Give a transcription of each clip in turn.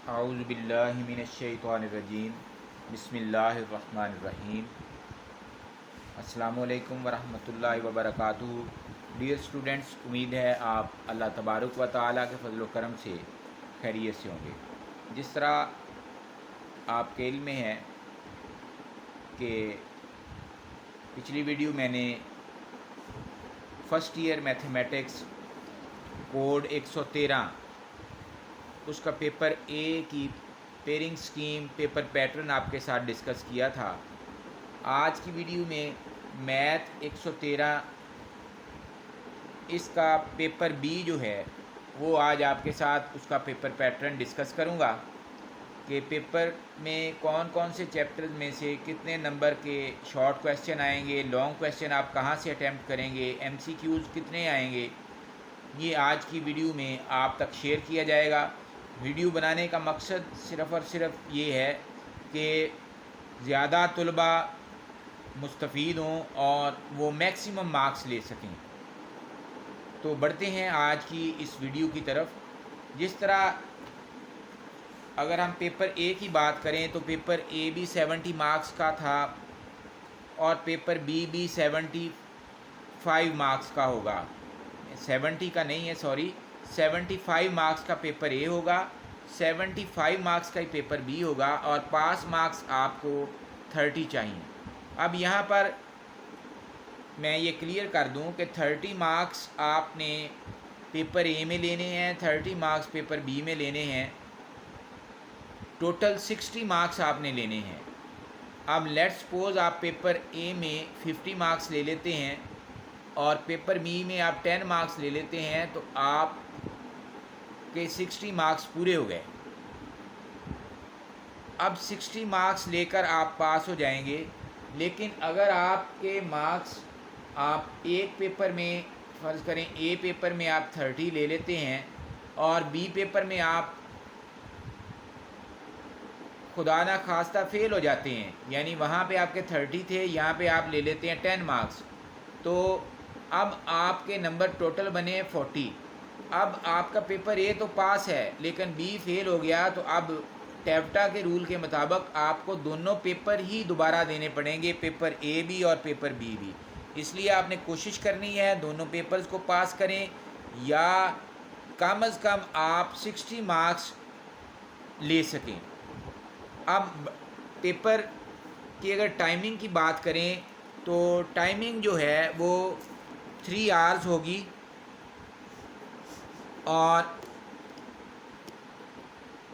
आऊज़ु बिल्लाहि मिनश्शैतानिर्रजीम बिस्मिल्लाहिर्रहमानिर्रहीम। अस्सलामुअलैकुम वरहमतुल्लाहि वबरकातुहू। डियर स्टूडेंट्स, उम्मीद है आप अल्लाह तबारक व तआला के फजल व करम से खैरियत से होंगे। जिस तरह आपके इल्म में है कि पिछली वीडियो मैंने फ़र्स्ट ईयर मैथमेटिक्स कोड 113 उसका पेपर ए की पेयरिंग स्कीम पेपर पैटर्न आपके साथ डिस्कस किया था। आज की वीडियो में मैथ 113 इसका पेपर बी जो है वो आज आपके साथ उसका पेपर पैटर्न डिस्कस करूँगा कि पेपर में कौन कौन से चैप्टर्स में से कितने नंबर के शॉर्ट क्वेश्चन आएंगे, लॉन्ग क्वेश्चन आप कहाँ से अटैम्प्ट करेंगे, एमसीक्यूज़ कितने आएंगे, ये आज की वीडियो में आप तक शेयर किया जाएगा। वीडियो बनाने का मकसद सिर्फ़ और सिर्फ ये है कि ज़्यादा तलबा मुस्तफ़ीद हों और वो मैक्सिमम मार्क्स ले सकें। तो बढ़ते हैं आज की इस वीडियो की तरफ। जिस तरह अगर हम पेपर ए की बात करें तो पेपर ए भी 70 मार्क्स का था और पेपर बी भी 75 मार्क्स का होगा। 70 का नहीं है, सॉरी, 75 मार्क्स का पेपर ए होगा, 75 मार्क्स का ही पेपर बी होगा और पास मार्क्स आपको 30 चाहिए। अब यहाँ पर मैं ये क्लियर कर दूँ कि 30 मार्क्स आपने पेपर ए में लेने हैं, 30 मार्क्स पेपर बी में लेने हैं, टोटल 60 मार्क्स आपने लेने हैं। अब लेट्स सपोज आप पेपर ए में 50 मार्क्स ले लेते हैं और पेपर बी में आप 10 मार्क्स ले लेते हैं तो आप के 60 मार्क्स पूरे हो गए। अब 60 मार्क्स लेकर आप पास हो जाएंगे। लेकिन अगर आपके मार्क्स आप एक पेपर में फ़र्ज़ करें ए पेपर में आप 30 ले लेते हैं और बी पेपर में आप खुदा ना खास्ता फ़ेल हो जाते हैं, यानी वहाँ पे आपके 30 थे, यहाँ पे आप ले लेते हैं 10 मार्क्स, तो अब आपके नंबर टोटल बने 40। अब आपका पेपर ए तो पास है लेकिन बी फेल हो गया, तो अब टेवटा के रूल के मुताबिक आपको दोनों पेपर ही दोबारा देने पड़ेंगे, पेपर ए भी और पेपर बी भी। इसलिए आपने कोशिश करनी है दोनों पेपर्स को पास करें या कम अज़ कम आप 60 मार्क्स ले सकें। अब पेपर की अगर टाइमिंग की बात करें तो टाइमिंग जो है वो 3 आवर्स होगी और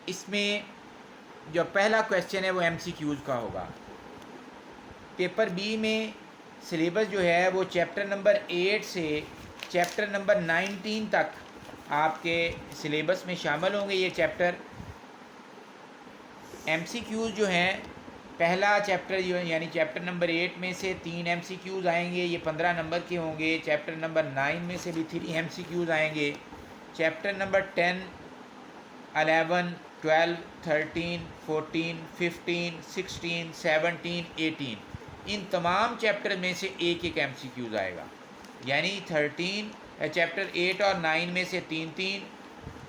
इसमें जो पहला क्वेश्चन है वो एमसीक्यूज़ का होगा। पेपर बी में सिलेबस जो है वो चैप्टर नंबर 8 से चैप्टर नंबर 19 तक आपके सिलेबस में शामिल होंगे। ये चैप्टर एमसीक्यूज़ जो हैं, पहला चैप्टर जो यानी चैप्टर नंबर 8 में से 3 एमसीक्यूज़ आएंगे, ये 15 नंबर के होंगे। चैप्टर नंबर 9 में से भी 3 एमसीक्यूज़ आएंगे। चैप्टर नंबर 10, 11, 12, 13, 14, 15, 16, 17, 18 इन तमाम चैप्टर में से एक एक एमसीक्यूज़ आएगा, यानी चैप्टर 8 और 9 में से 3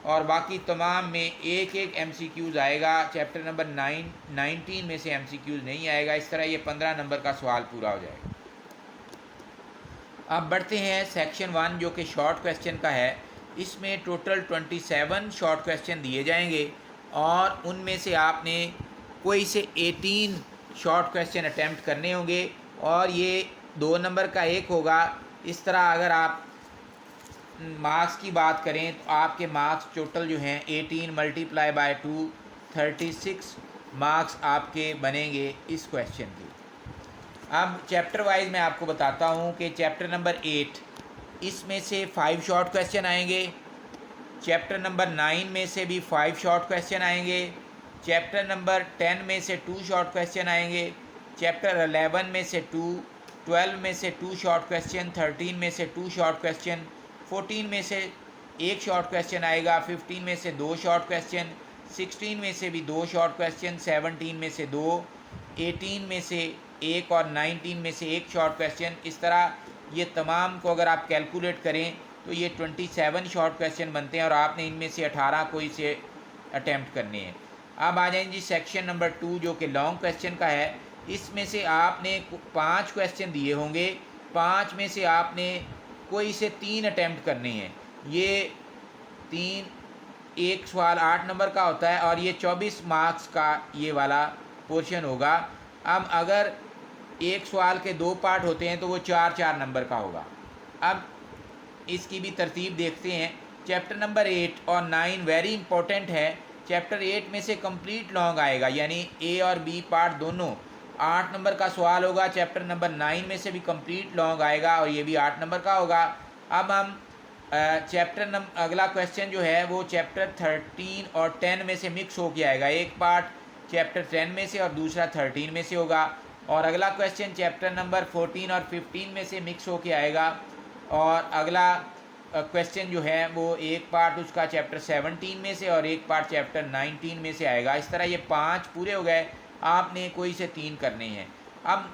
और बाकी तमाम में एक एक एमसीक्यूज़ आएगा। चैप्टर नंबर 19 में से एमसीक्यूज़ नहीं आएगा। इस तरह ये 15 नंबर का सवाल पूरा हो जाएगा। अब बढ़ते हैं सेक्शन 1 जो कि शॉर्ट क्वेश्चन का है। इसमें टोटल 27 शॉर्ट क्वेश्चन दिए जाएंगे और उनमें से आपने कोई से 18 शॉर्ट क्वेश्चन अटैम्प्ट करने होंगे और ये 2 नंबर का एक होगा। इस तरह अगर आप मार्क्स की बात करें तो आपके मार्क्स टोटल जो हैं 18 मल्टीप्लाई बाय 2 36 मार्क्स आपके बनेंगे इस क्वेश्चन के। अब चैप्टर वाइज मैं आपको बताता हूँ कि चैप्टर नंबर 8 इसमें से 5 शॉर्ट क्वेश्चन आएंगे। चैप्टर नंबर 9 में से भी 5 शॉर्ट क्वेश्चन आएंगे। चैप्टर नंबर 10 में से 2 शॉर्ट क्वेश्चन आएंगे। चैप्टर 11 में से 2, 12 में से 2 शॉर्ट क्वेश्चन, 13 में से 2 शॉर्ट क्वेश्चन, 14 में से 1 शॉर्ट क्वेश्चन आएगा, 15 में से 2 शॉर्ट क्वेश्चन, 16 में से भी 2 शॉर्ट क्वेश्चन, 17 में से 2, 18 में से 1 और 19 में से 1 शॉर्ट क्वेश्चन। इस तरह ये तमाम को अगर आप कैलकुलेट करें तो ये 27 शॉर्ट क्वेश्चन बनते हैं और आपने इनमें से 18 कोई से अटैम्प्ट करने हैं। अब आ जाएंगे जी सेक्शन नंबर 2 जो कि लॉन्ग क्वेश्चन का है। इसमें से आपने 5 क्वेश्चन दिए होंगे, 5 में से आपने कोई से 3 अटैम्प्ट करने हैं। ये 3, एक सवाल 8 नंबर का होता है और ये 24 मार्क्स का ये वाला पोर्शन होगा। अब अगर एक सवाल के 2 पार्ट होते हैं तो वो 4-4 नंबर का होगा। अब इसकी भी तरतीब देखते हैं। चैप्टर नंबर 8 और 9 वेरी इंपॉर्टेंट है। चैप्टर 8 में से कंप्लीट लॉन्ग आएगा, यानी ए और बी पार्ट दोनों 8 नंबर का सवाल होगा। चैप्टर नंबर 9 में से भी कंप्लीट लॉन्ग आएगा और ये भी 8 नंबर का होगा। अब हम अगला क्वेश्चन जो है वो चैप्टर 13 और 10 में से मिक्स होके आएगा। एक पार्ट चैप्टर 10 में से और दूसरा 13 में से होगा। और अगला क्वेश्चन चैप्टर नंबर 14 और 15 में से मिक्स होके आएगा। और अगला क्वेश्चन जो है वो एक पार्ट उसका चैप्टर 17 में से और एक पार्ट चैप्टर 19 में से आएगा। इस तरह ये 5 पूरे हो गए, आपने कोई से 3 करने हैं। अब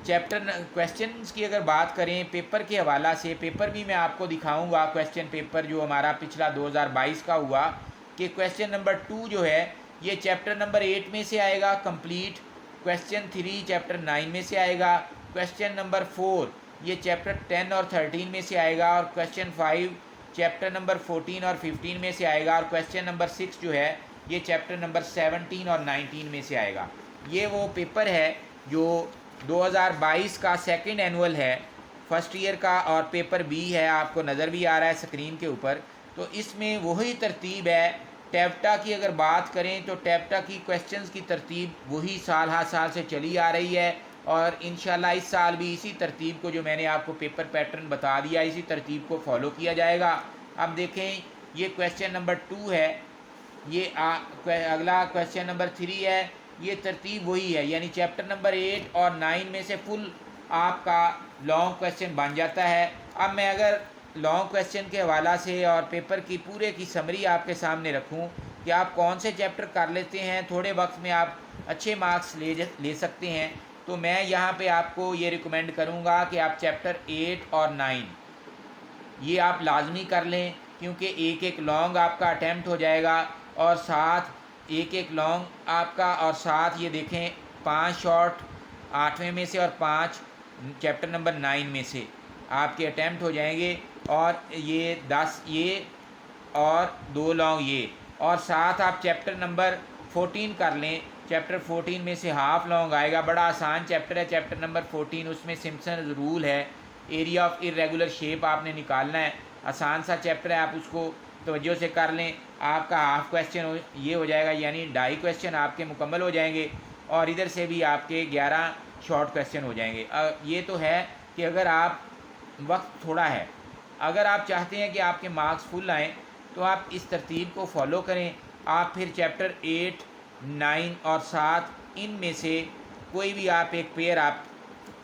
चैप्टर क्वेश्चंस की अगर बात करें पेपर के हवाला से, पेपर भी मैं आपको दिखाऊंगा। क्वेश्चन पेपर जो हमारा पिछला 2022 का हुआ कि क्वेश्चन नंबर 2 जो है ये चैप्टर नंबर 8 में से आएगा कंप्लीट। क्वेश्चन 3 चैप्टर 9 में से आएगा। क्वेश्चन नंबर 4 ये चैप्टर 10 और 13 में से आएगा। और क्वेश्चन 5 चैप्टर नंबर 14 और 15 में से आएगा। और क्वेश्चन नंबर 6 जो है ये चैप्टर नंबर 17 और 19 में से आएगा। ये वो पेपर है जो 2022 का सेकंड एनुअल है, फर्स्ट ईयर का, और पेपर बी है, आपको नज़र भी आ रहा है स्क्रीन के ऊपर। तो इसमें वही तरतीब है। टैप्टा की अगर बात करें तो टैप्टा की क्वेश्चंस की तरतीब वही साल हर साल से चली आ रही है और इंशाल्लाह इस साल भी इसी तरतीब को, जो मैंने आपको पेपर पैटर्न बता दिया, इसी तरतीब को फॉलो किया जाएगा। अब देखें ये क्वेश्चन नंबर 2 है, ये अगला क्वेश्चन नंबर 3 है। ये तरतीब वही है, यानी चैप्टर नंबर 8 और 9 में से फुल आपका लॉन्ग क्वेश्चन बन जाता है। अब मैं अगर लॉन्ग क्वेश्चन के हवाला से और पेपर की पूरे की समरी आपके सामने रखूं कि आप कौन से चैप्टर कर लेते हैं, थोड़े वक्त में आप अच्छे मार्क्स ले सकते हैं, तो मैं यहाँ पे आपको ये रिकमेंड करूँगा कि आप चैप्टर 8 और 9 ये आप लाजमी कर लें, क्योंकि एक एक लॉन्ग आपका अटैम्प्ट हो जाएगा और साथ एक एक लॉन्ग आपका, और साथ ये देखें 5 शॉर्ट 8वें में से और 5 चैप्टर नंबर 9 में से आपके अटैम्प्ट हो जाएंगे। और ये 10 ये और 2 लॉन्ग ये, और साथ आप चैप्टर नंबर 14 कर लें। चैप्टर 14 में से हाफ लॉन्ग आएगा, बड़ा आसान चैप्टर है चैप्टर नंबर 14। उसमें सिम्पसन रूल है, एरिया ऑफ इरेगुलर शेप आपने निकालना है। आसान सा चैप्टर है, आप उसको तवज्जो से कर लें, आपका हाफ क्वेश्चन ये हो जाएगा, यानी 2.5 क्वेश्चन आपके मुकम्मल हो जाएंगे और इधर से भी आपके 11 शॉर्ट क्वेश्चन हो जाएंगे। ये तो है कि अगर आप वक्त थोड़ा है, अगर आप चाहते हैं कि आपके मार्क्स फुल आएँ तो आप इस तरतीब को फॉलो करें। आप फिर चैप्टर 8, 9 और 7 इनमें से कोई भी आप एक पेयर आप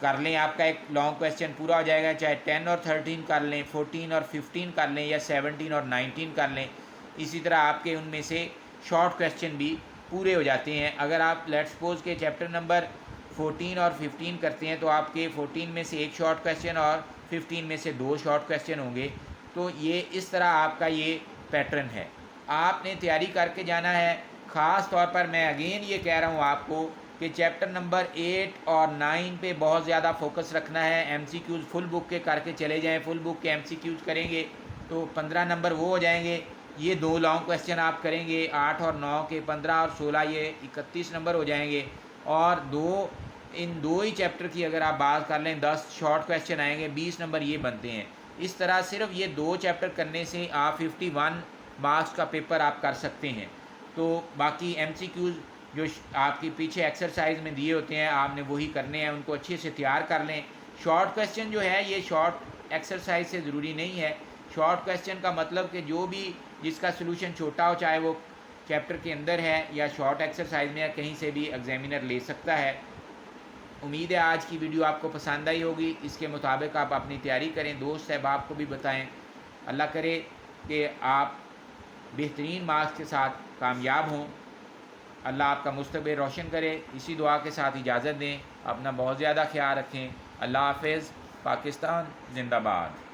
कर लें, आपका एक लॉन्ग क्वेश्चन पूरा हो जाएगा। चाहे 10 और 13 कर लें, 14 और 15 कर लें, या 17 और 19 कर लें। इसी तरह आपके उनमें से शॉर्ट क्वेश्चन भी पूरे हो जाते हैं। अगर आप लेट्स सपोज के चैप्टर नंबर 14 और 15 करते हैं तो आपके 14 में से एक शॉर्ट क्वेश्चन और 15 में से 2 शॉर्ट क्वेश्चन होंगे। तो ये इस तरह आपका ये पैटर्न है, आपने तैयारी करके जाना है। ख़ास तौर पर मैं अगेन ये कह रहा हूँ आपको कि चैप्टर नंबर 8 और 9 पे बहुत ज़्यादा फोकस रखना है। एमसीक्यूज़ फुल बुक के करके चले जाएं, फुल बुक के एमसीक्यूज़ करेंगे तो 15 नंबर वो हो जाएंगे। ये 2 लॉन्ग क्वेश्चन आप करेंगे 8 और 9 के, 15 और 16 ये 31 नंबर हो जाएंगे। और इन 2 ही चैप्टर की अगर आप बात कर लें 10 शॉर्ट क्वेश्चन आएंगे, 20 नंबर ये बनते हैं। इस तरह सिर्फ ये 2 चैप्टर करने से आप 51 मार्क्स का पेपर आप कर सकते हैं। तो बाकी एमसीक्यूज़ जो आपके पीछे एक्सरसाइज में दिए होते हैं आपने वही करने हैं, उनको अच्छे से तैयार कर लें। शॉर्ट क्वेश्चन जो है ये शॉर्ट एक्सरसाइज से ज़रूरी नहीं है। शॉर्ट क्वेश्चन का मतलब कि जो भी जिसका सोल्यूशन छोटा हो, चाहे वो चैप्टर के अंदर है या शॉर्ट एक्सरसाइज में, या कहीं से भी एग्जामिनर ले सकता है। उम्मीद है आज की वीडियो आपको पसंद आई होगी। इसके मुताबिक आप अपनी तैयारी करें, दोस्त अहबाब को भी बताएं। अल्लाह करे कि आप बेहतरीन मार्क्स के साथ कामयाब हों। अल्लाह आपका मुस्तकबिल रोशन करे। इसी दुआ के साथ इजाज़त दें। अपना बहुत ज़्यादा ख्याल रखें। अल्लाह हाफ़िज़। पाकिस्तान जिंदाबाद।